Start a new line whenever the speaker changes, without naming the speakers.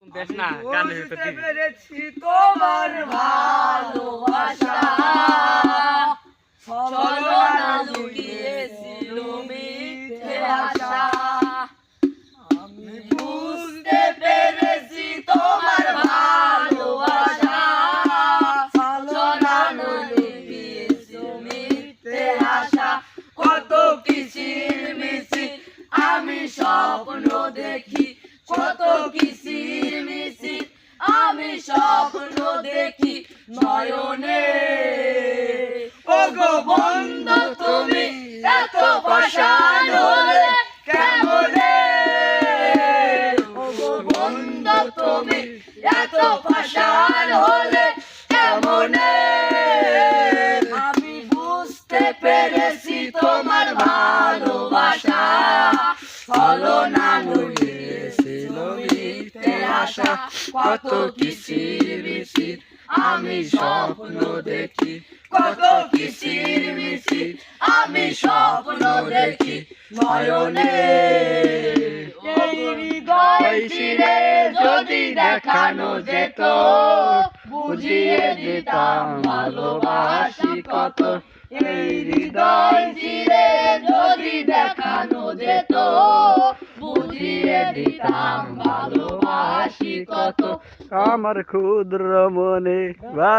দেখ না গানে তো
বুঝতে পেরেছি তোমার ভালোবাসা ছলনা লুকিয়েছিল মিথ্যে আশা আমি বুঝতে পেরেছি তোমার ভালোবাসা ছলনা লুকিয়েছিল মিথ্যে আশা কত কিসির মিছিল আমি স্বপ্ন দেখি কত কিসির মিছিল আমি স্বপ্ন দেখি নয়নে ওগো বন্ধু তুমি এত পাষাণ হলে কেমনে ওগো বন্ধু তুমি এত পাষাণ হলে কেমনে আমি বুঝতে পেরেছি তোমার ভালোবাসা ছলনা লুকিয়েছিল মিথ্যে আশা কত কিসির মিছিল আমি স্বপ্ন দেখি কত কিসির মিছিল আমি স্বপ্ন দেখি নয়নে এই হৃদয় চিরে যদি দেখানো যেত বুঝিয়ে দিতাম ভালোবাসি কত এই হৃদয় চিরে যদি দেখানো যেত বুঝিয়ে দিতাম ভালোবাসি কত
আমার ক্ষুদ্র মনে ভালো